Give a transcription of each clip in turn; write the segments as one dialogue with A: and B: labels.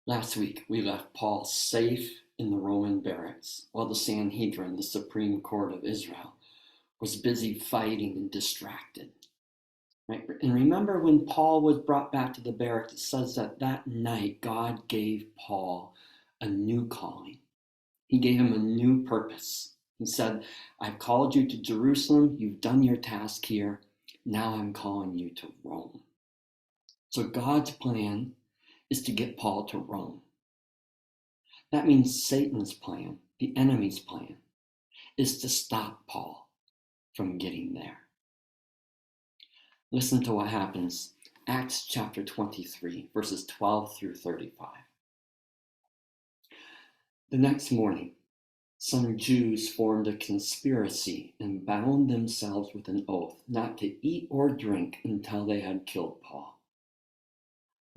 A: Last week, we left Paul safe in the Roman barracks while the Sanhedrin, the Supreme Court of Israel, was busy fighting and distracted. Right? And remember when Paul was brought back to the barracks, it says that that night God gave Paul a new calling. He gave him a new purpose. He said, I've called you to Jerusalem. You've done your task here. Now I'm calling you to Rome. So God's plan is to get Paul to Rome. That means Satan's plan, the enemy's plan, is to stop Paul from getting there. Listen to what happens. Acts chapter 23, verses 12 through 35. The next morning, some Jews formed a conspiracy and bound themselves with an oath not to eat or drink until they had killed Paul.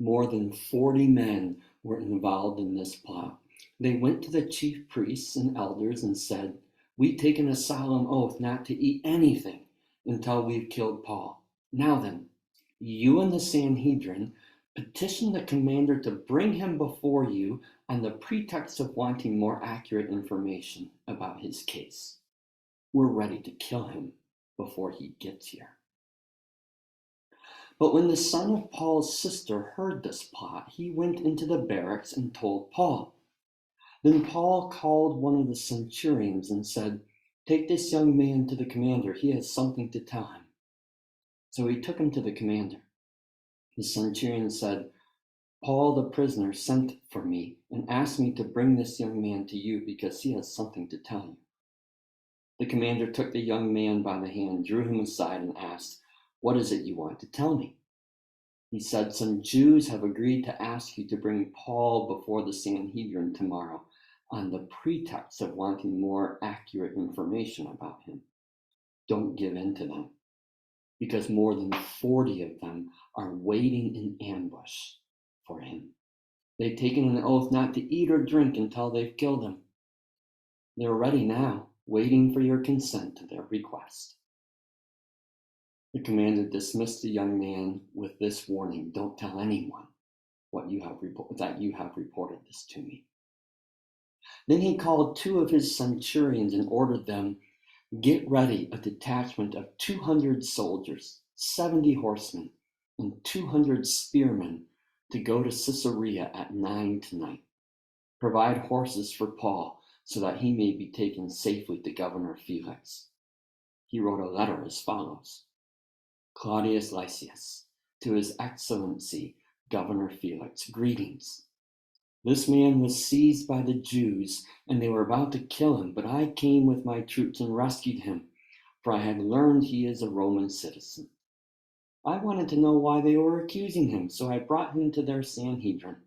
A: More than 40 men were involved in this plot. They went to the chief priests and elders and said, "We've taken a solemn oath not to eat anything until we've killed Paul. Now then, you and the Sanhedrin petition the commander to bring him before you on the pretext of wanting more accurate information about his case. We're ready to kill him before he gets here." But when the son of Paul's sister heard this plot, he went into the barracks and told Paul. Then Paul called one of the centurions and said, "Take this young man to the commander. He has something to tell him." So he took him to the commander. The centurion said, "Paul the prisoner sent for me and asked me to bring this young man to you because he has something to tell you." The commander took the young man by the hand, drew him aside, and asked, "What is it you want to tell me?" He said, "Some Jews have agreed to ask you to bring Paul before the Sanhedrin tomorrow on the pretext of wanting more accurate information about him. Don't give in to them, because more than 40 of them are waiting in ambush for him. They've taken an oath not to eat or drink until they've killed him. They're ready now, waiting for your consent to their request." The commander dismissed the young man with this warning: "Don't tell anyone that you have reported this to me." Then he called two of his centurions and ordered them, "Get ready a detachment of 200 soldiers, 70 horsemen, and 200 spearmen to go to Caesarea at 9 tonight. Provide horses for Paul so that he may be taken safely to Governor Felix." He wrote a letter as follows: "Claudius Lysias, to His Excellency Governor Felix, greetings. This man was seized by the Jews, and they were about to kill him, but I came with my troops and rescued him, for I had learned he is a Roman citizen. I wanted to know why they were accusing him, so I brought him to their Sanhedrin.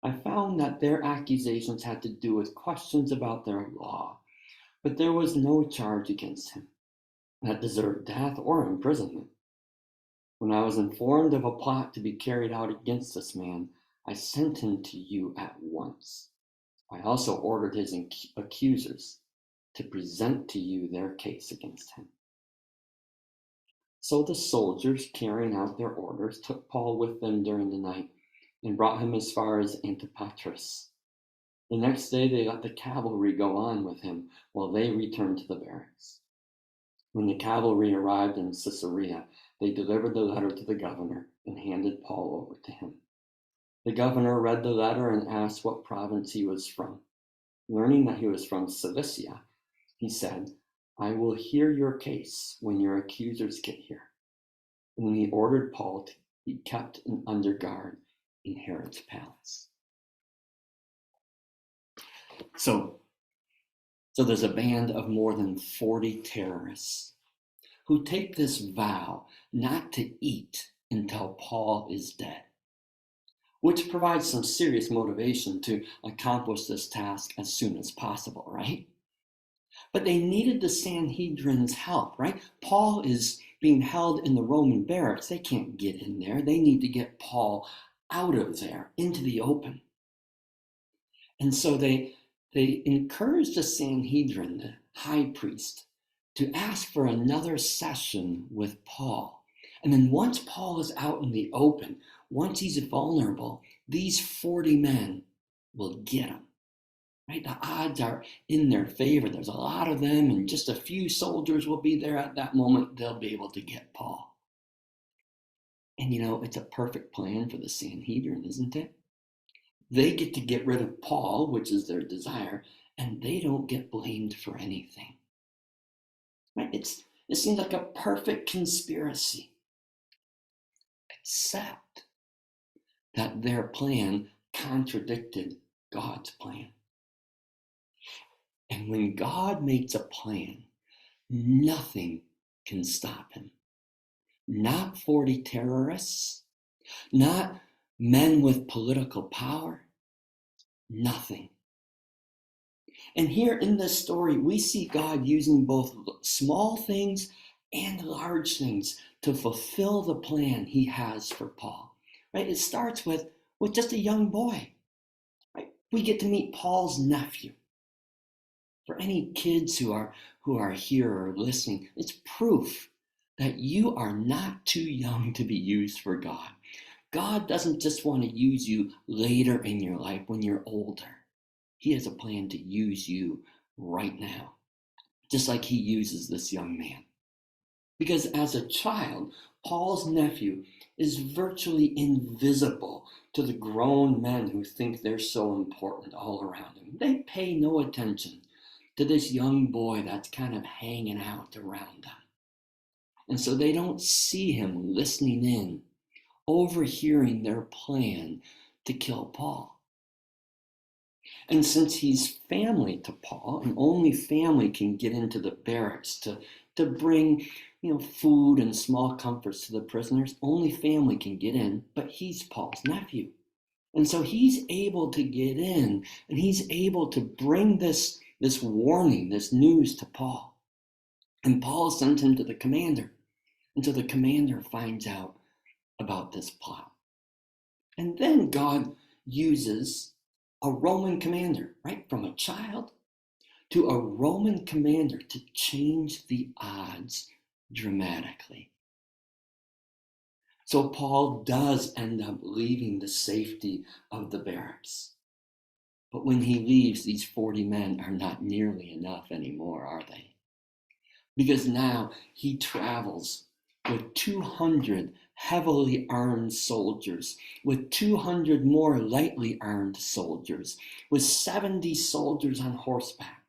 A: I found that their accusations had to do with questions about their law, but there was no charge against him that deserved death or imprisonment. When I was informed of a plot to be carried out against this man, I sent him to you at once. I also ordered his accusers to present to you their case against him." So the soldiers, carrying out their orders, took Paul with them during the night and brought him as far as Antipatris. The next day they let the cavalry go on with him while they returned to the barracks. When the cavalry arrived in Caesarea, they delivered the letter to the governor and handed Paul over to him. The governor read the letter and asked what province he was from. Learning that he was from Cilicia, he said, "I will hear your case when your accusers get here." And he ordered Paul to be kept under guard in Herod's palace. So there's a band of more than 40 terrorists who take this vow not to eat until Paul is dead, which provides some serious motivation to accomplish this task as soon as possible, right? But they needed the Sanhedrin's help, right? Paul is being held in the Roman barracks. They can't get in there. They need to get Paul out of there into the open. And so they encouraged the Sanhedrin, the high priest, to ask for another session with Paul. And then once Paul is out in the open, once he's vulnerable, these 40 men will get him. Right? The odds are in their favor. There's a lot of them, and just a few soldiers will be there at that moment. They'll be able to get Paul. And it's a perfect plan for the Sanhedrin, isn't it? They get to get rid of Paul, which is their desire, and they don't get blamed for anything. Right? It seems like a perfect conspiracy, except that their plan contradicted God's plan. And when God makes a plan, nothing can stop him. Not 40 terrorists, not men with political power, nothing. And here in this story, we see God using both small things and large things to fulfill the plan he has for Paul. Right? It starts with just a young boy. Right? We get to meet Paul's nephew. For any kids who are here or listening, it's proof that you are not too young to be used for God. God doesn't just want to use you later in your life when you're older. He has a plan to use you right now, just like he uses this young man. Because as a child, Paul's nephew is virtually invisible to the grown men who think they're so important all around him. They pay no attention to this young boy that's kind of hanging out around them. And so they don't see him listening in, overhearing their plan to kill Paul. And since he's family to Paul, and only family can get into the barracks to bring food and small comforts to the prisoners, only family can get in, but he's Paul's nephew. And so he's able to get in, and he's able to bring this warning, this news to Paul. And Paul sends him to the commander. And so the commander finds out about this plot. And then God uses a Roman commander, right? From a child to a Roman commander to change the odds dramatically. So Paul does end up leaving the safety of the barracks. But when he leaves, these 40 men are not nearly enough anymore, are they? Because now he travels with 200 heavily armed soldiers, with 200 more lightly armed soldiers, with 70 soldiers on horseback.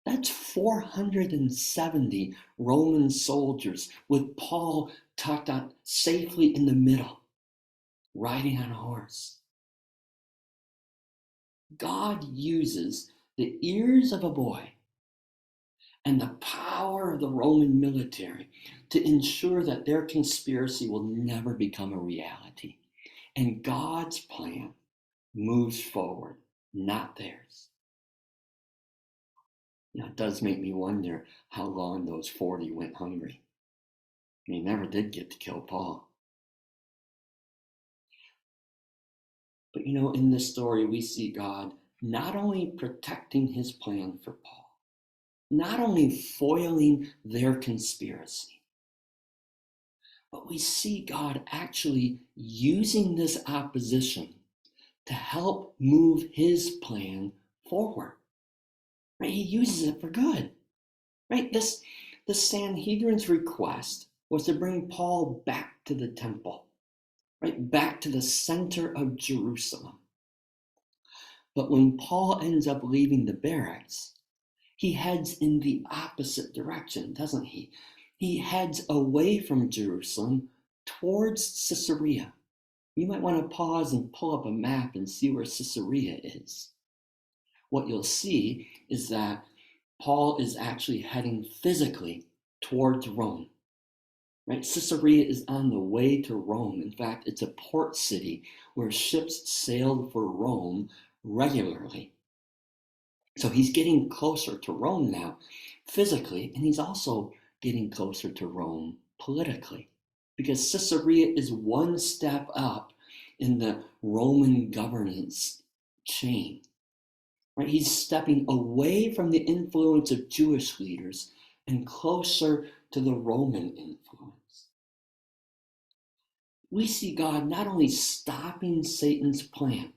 A: That's 470 Roman soldiers with Paul tucked out safely in the middle, riding on a horse. God uses the ears of a boy and the power of the Roman military to ensure that their conspiracy will never become a reality. And God's plan moves forward, not theirs. It does make me wonder how long those 40 went hungry. They never did get to kill Paul. But in this story, we see God not only protecting his plan for Paul, not only foiling their conspiracy, but we see God actually using this opposition to help move his plan forward. Right? He uses it for good. Right? The Sanhedrin's request was to bring Paul back to the temple, right? Back to the center of Jerusalem. But when Paul ends up leaving the barracks, he heads in the opposite direction, doesn't he? He heads away from Jerusalem towards Caesarea. You might want to pause and pull up a map and see where Caesarea is. What you'll see is that Paul is actually heading physically towards Rome. Right? Caesarea is on the way to Rome. In fact, it's a port city where ships sailed for Rome regularly. So he's getting closer to Rome now, physically, and he's also getting closer to Rome politically, because Caesarea is one step up in the Roman governance chain. Right? He's stepping away from the influence of Jewish leaders and closer to the Roman influence. we see God not only stopping Satan's plan,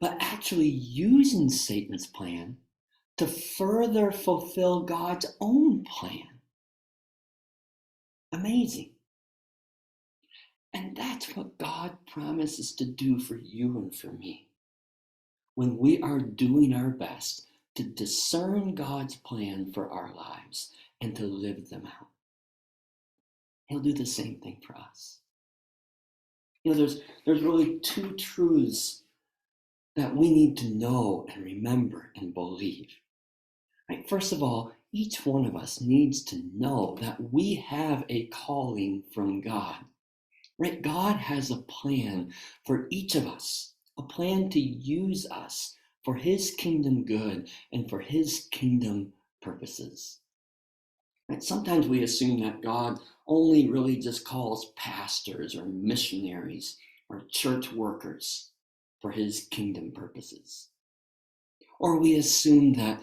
A: but actually using Satan's plan to further fulfill God's own plan. Amazing. And that's what God promises to do for you and for me. When we are doing our best to discern God's plan for our lives and to live them out, He'll do the same thing for us. There's really two truths that we need to know and remember and believe. Right? First of all, each one of us needs to know that we have a calling from God. Right? God has a plan for each of us, a plan to use us for His kingdom good and for His kingdom purposes. Right? Sometimes we assume that God only really just calls pastors or missionaries or church workers for His kingdom purposes. Or we assume that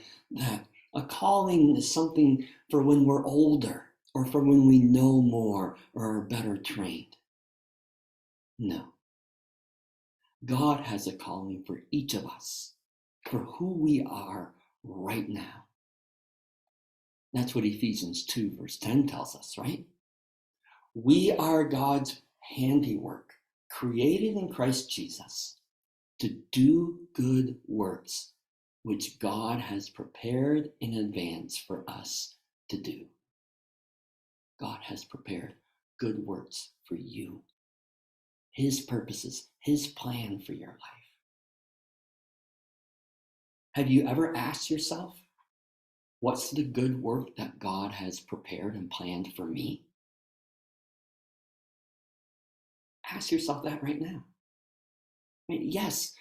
A: a calling is something for when we're older or for when we know more or are better trained. No. God has a calling for each of us, for who we are right now. That's what Ephesians 2 verse 10 tells us, right? We are God's handiwork, created in Christ Jesus to do good works, which God has prepared in advance for us to do. God has prepared good works for you. His purposes, His plan for your life. Have you ever asked yourself, what's the good work that God has prepared and planned for me? Ask yourself that right now. Yes,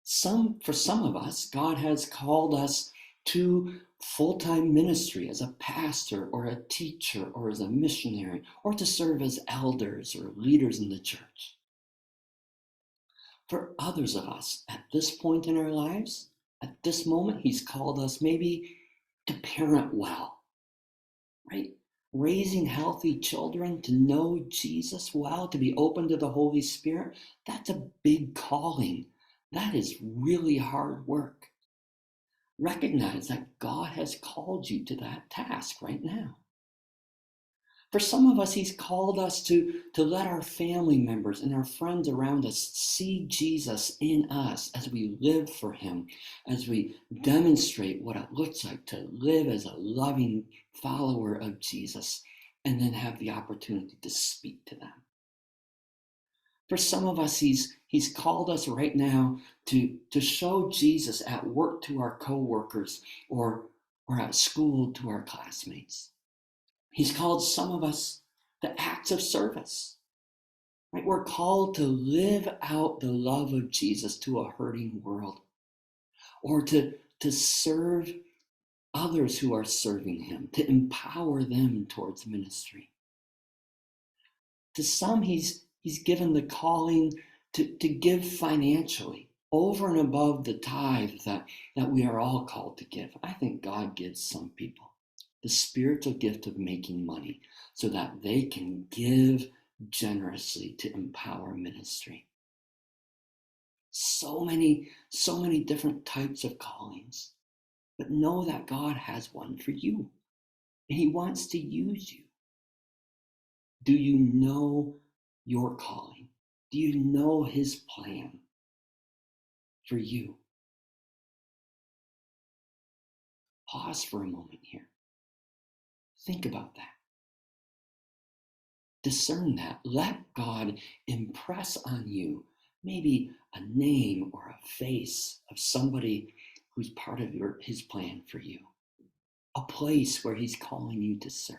A: for some of us, God has called us to full-time ministry as a pastor or a teacher or as a missionary or to serve as elders or leaders in the church. For others of us, at this point in our lives, at this moment, He's called us maybe to parent well, right? Raising healthy children, to know Jesus well, to be open to the Holy Spirit, that's a big calling. That is really hard work. Recognize that God has called you to that task right now. For some of us, He's called us to let our family members and our friends around us see Jesus in us as we live for Him, as we demonstrate what it looks like to live as a loving follower of Jesus, and then have the opportunity to speak to them. For some of us, He's called us right now to show Jesus at work to our coworkers or at school to our classmates. He's called some of us to acts of service. Right? We're called to live out the love of Jesus to a hurting world, or to serve others who are serving Him, to empower them towards ministry. To some, He's given the calling to give financially over and above the tithe that we are all called to give. I think God gives some people the spiritual gift of making money so that they can give generously to empower ministry. So many different types of callings. But know that God has one for you. And He wants to use you. Do you know your calling? Do you know His plan for you? Pause for a moment here. Think about that. Discern that. Let God impress on you maybe a name or a face of somebody who's part of His plan for you. A place where He's calling you to serve.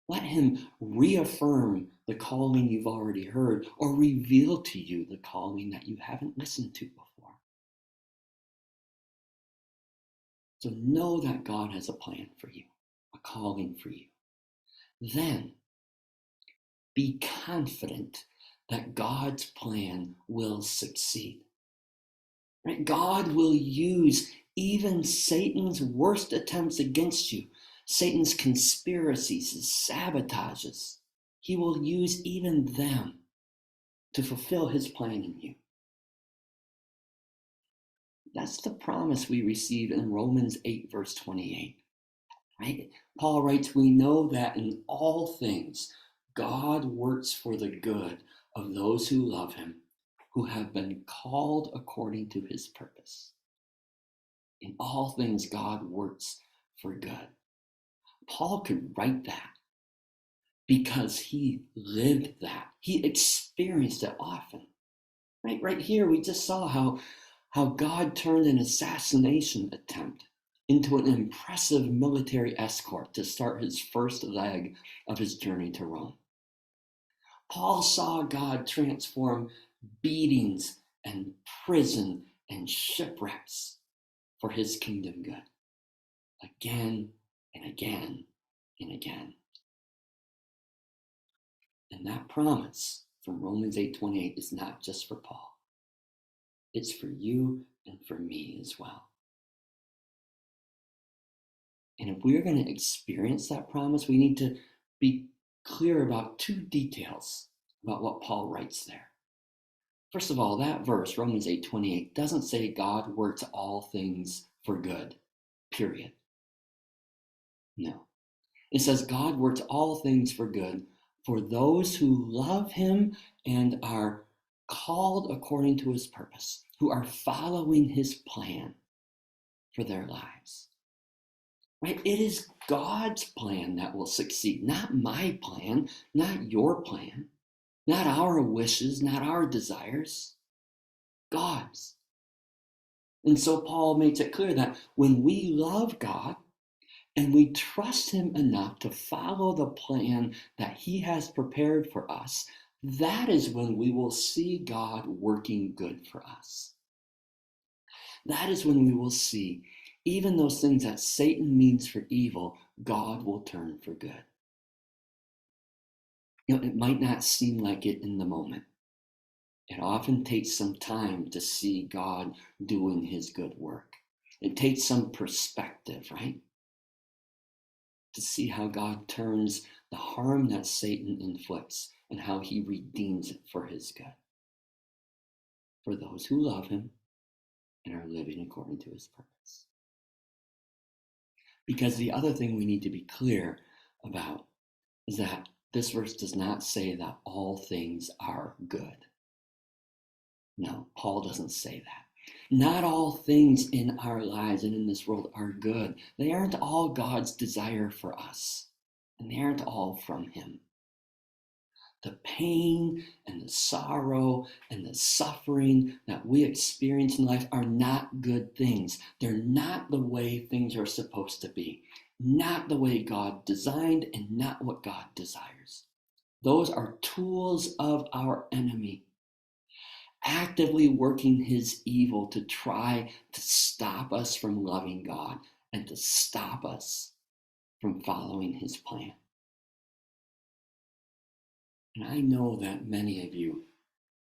A: Let Him reaffirm the calling you've already heard or reveal to you the calling that you haven't listened to before. So know that God has a plan for you, a calling for you. Then be confident that God's plan will succeed. Right? God will use even Satan's worst attempts against you, Satan's conspiracies, his sabotages, he will use even them to fulfill his plan in you. That's the promise we receive in Romans 8, verse 28. Right? Paul writes, we know that in all things, God works for the good of those who love him, who have been called according to his purpose. In all things, God works for good. Paul could write that because he lived that. He experienced it often. Right here, we just saw how God turned an assassination attempt into an impressive military escort to start his first leg of his journey to Rome. Paul saw God transform beatings and prison and shipwrecks for his kingdom good again and again and again. And that promise from Romans 8:28 is not just for Paul. It's for you and for me as well. And if we're going to experience that promise, we need to be clear about two details about what Paul writes there. First of all, that verse, Romans 8:28, doesn't say God works all things for good, period. No. It says God works all things for good for those who love him and are called according to his purpose, who are following his plan for their lives. Right? It is God's plan that will succeed, not my plan, not your plan, not our wishes, not our desires, God's. And so Paul makes it clear that when we love God and we trust him enough to follow the plan that he has prepared for us, that is when we will see God working good for us. That is when we will see even those things that Satan means for evil, God will turn for good. It might not seem like it in the moment. It often takes some time to see God doing his good work. It takes some perspective, right? To see how God turns the harm that Satan inflicts and how he redeems it for his good. For those who love him and are living according to his purpose. Because the other thing we need to be clear about is that this verse does not say that all things are good. No, Paul doesn't say that. Not all things in our lives and in this world are good. They aren't all God's desire for us, and they aren't all from him. The pain and the sorrow and the suffering that we experience in life are not good things. They're not the way things are supposed to be, not the way God designed, and not what God desires. Those are tools of our enemy, actively working his evil to try to stop us from loving God and to stop us from following his plan. And I know that many of you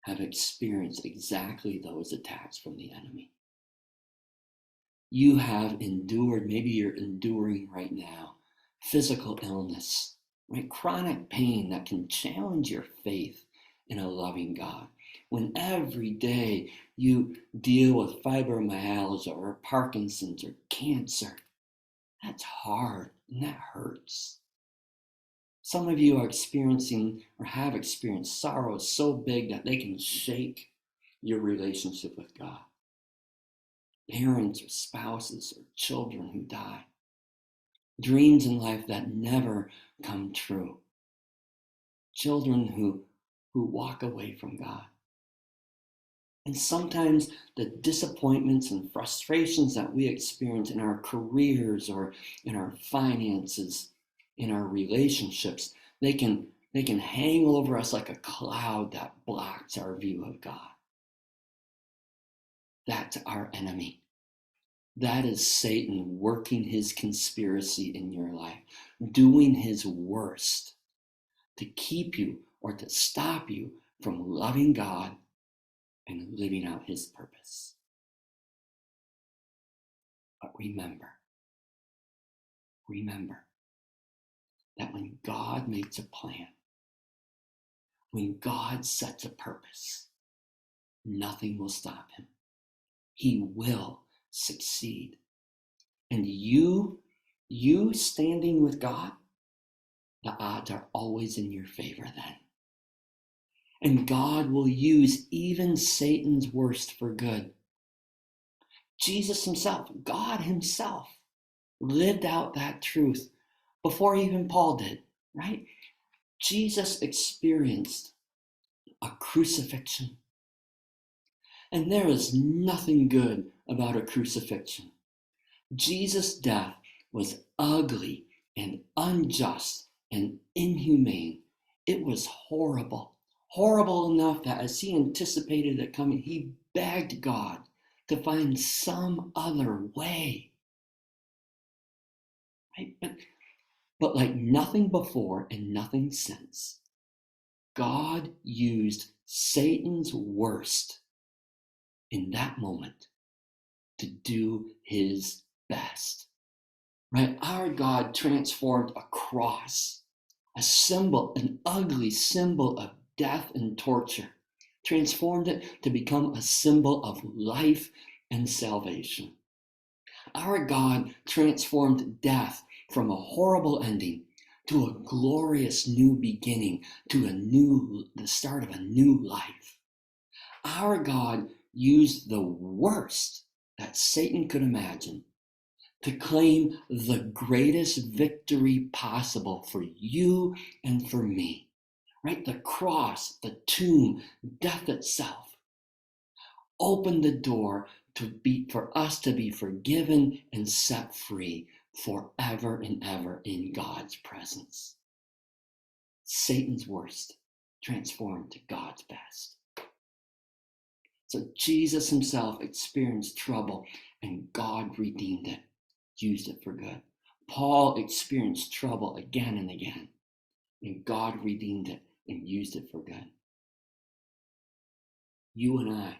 A: have experienced exactly those attacks from the enemy. You have endured, maybe you're enduring right now, physical illness, right? Chronic pain that can challenge your faith in a loving God. When every day you deal with fibromyalgia or Parkinson's or cancer, that's hard and that hurts. Some of you are experiencing or have experienced sorrows so big that they can shake your relationship with God. Parents or spouses or children who die. Dreams in life that never come true. Children who walk away from God. And sometimes the disappointments and frustrations that we experience in our careers or in our finances, in our relationships, they can hang over us like a cloud that blocks our view of God. That's our enemy. That is Satan working his conspiracy in your life, doing his worst to keep you or to stop you from loving God and living out his purpose. But remember that when God makes a plan, When God sets a purpose, nothing will stop him. He will succeed. And you standing with God, the odds are always in your favor then. And God will use even Satan's worst for good. Jesus himself, God himself, lived out that truth before even Paul did, right? Jesus experienced a crucifixion. And there is nothing good about a crucifixion. Jesus' death was ugly and unjust and inhumane. It was horrible. Horrible enough that as he anticipated it coming, he begged God to find some other way. Right? But like nothing before and nothing since, God used Satan's worst in that moment to do his best. Right? Our God transformed a cross, a symbol, an ugly symbol of death and torture, transformed it to become a symbol of life and salvation. Our God transformed death from a horrible ending to a glorious new beginning, to the start of a new life. Our God used the worst that Satan could imagine to claim the greatest victory possible for you and for me. Right? The cross, the tomb, death itself opened the door for us to be forgiven and set free forever and ever in God's presence. Satan's worst transformed to God's best. So Jesus himself experienced trouble and God redeemed it, used it for good. Paul experienced trouble again and again, and God redeemed it and used it for good. You and I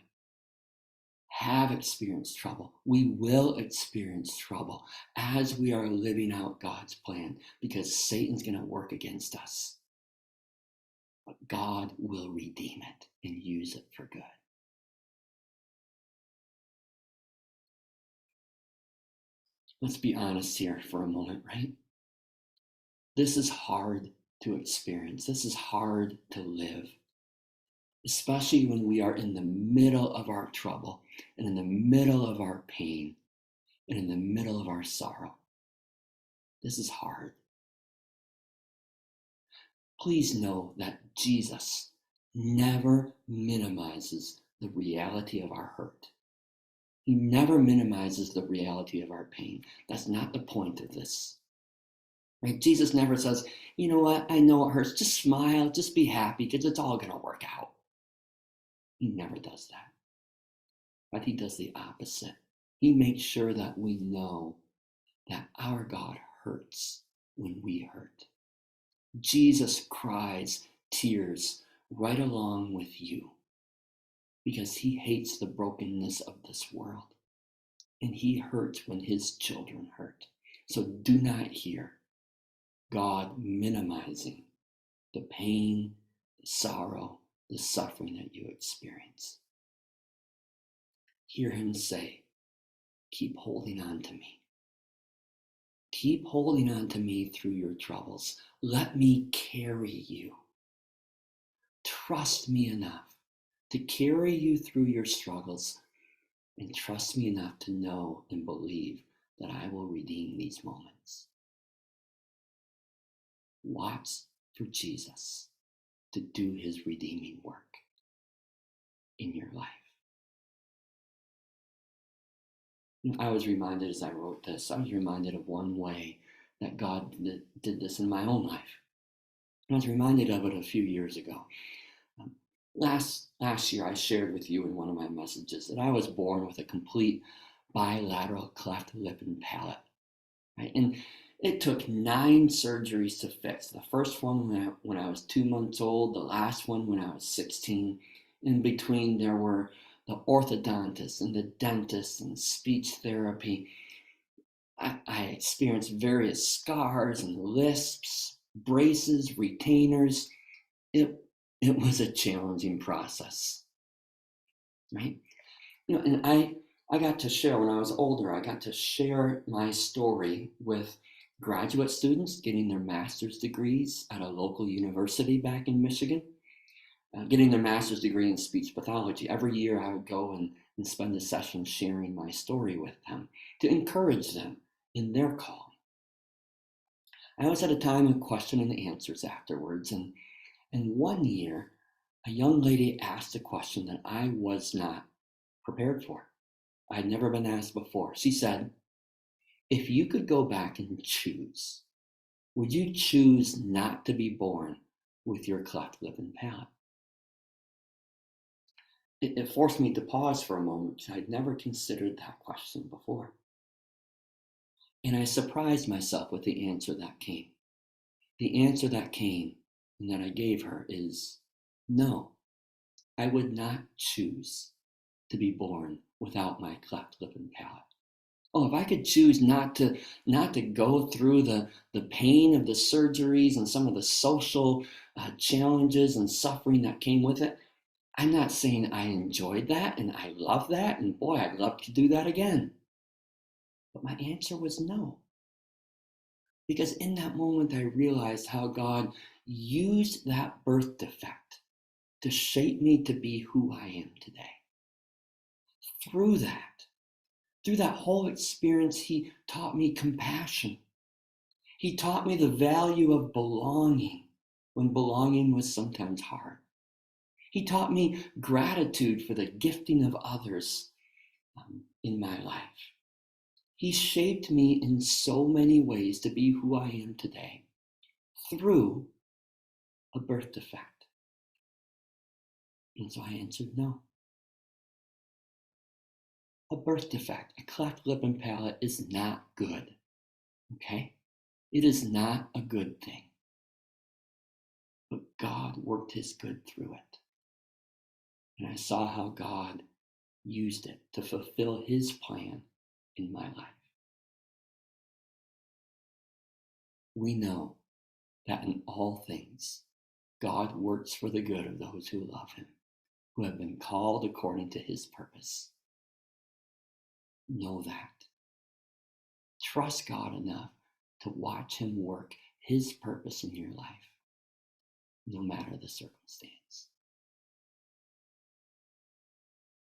A: have experienced trouble. We will experience trouble as we are living out God's plan because Satan's going to work against us. But God will redeem it and use it for good. Let's be honest here for a moment, right? This is hard to experience. This is hard to live, especially when we are in the middle of our trouble and in the middle of our pain and in the middle of our sorrow. This is hard. Please know that Jesus never minimizes the reality of our hurt. He never minimizes the reality of our pain. That's not the point of this. Right? Jesus never says, you know what, I know it hurts. Just smile, just be happy, because it's all going to work out. He never does that. But he does the opposite. He makes sure that we know that our God hurts when we hurt. Jesus cries tears right along with you because he hates the brokenness of this world and he hurts when his children hurt. So do not hear God minimizing the pain, the sorrow, the suffering that you experience. Hear him say, keep holding on to me. Keep holding on to me through your troubles. Let me carry you. Trust me enough to carry you through your struggles, and trust me enough to know and believe that I will redeem these moments. Watch for Jesus to do his redeeming work in your life. I was reminded as I wrote this, I was reminded of one way that God did this in my own life. I was reminded of it a few years ago. Last year, I shared with you in one of my messages that I was born with a complete bilateral cleft lip and palate. Right? And it took 9 surgeries to fix. The first one when I was 2 months old, the last one when I was 16. In between, there were the orthodontist and the dentist and speech therapy. I experienced various scars and lisps, braces, retainers. It It was a challenging process, right? And I got to share when I was older. I got to share my story with graduate students getting their master's degrees at a local university back in Michigan, getting their master's degree in speech pathology. Every year I would go and spend a session sharing my story with them to encourage them in their calling. I always had a time of question and answers afterwards. And one year, a young lady asked a question that I was not prepared for. I had never been asked before. She said, if you could go back and choose, would you choose not to be born with your cleft lip and palate? It forced me to pause for a moment. I'd never considered that question before. And I surprised myself with the answer that came. The answer that came and that I gave her is no, I would not choose to be born without my cleft lip and palate. Oh, if I could choose not to go through the pain of the surgeries and some of the social challenges and suffering that came with it, I'm not saying I enjoyed that and I love that, and boy, I'd love to do that again. But my answer was no. Because in that moment, I realized how God used that birth defect to shape me to be who I am today. Through that whole experience, He taught me compassion. He taught me the value of belonging when belonging was sometimes hard. He taught me gratitude for the gifting of others in my life. He shaped me in so many ways to be who I am today through a birth defect. And so I answered no. A birth defect, a cleft lip and palate is not good. Okay? It is not a good thing. But God worked His good through it. And I saw how God used it to fulfill His plan in my life. We know that in all things, God works for the good of those who love Him, who have been called according to His purpose. Know that. Trust God enough to watch Him work His purpose in your life, no matter the circumstance.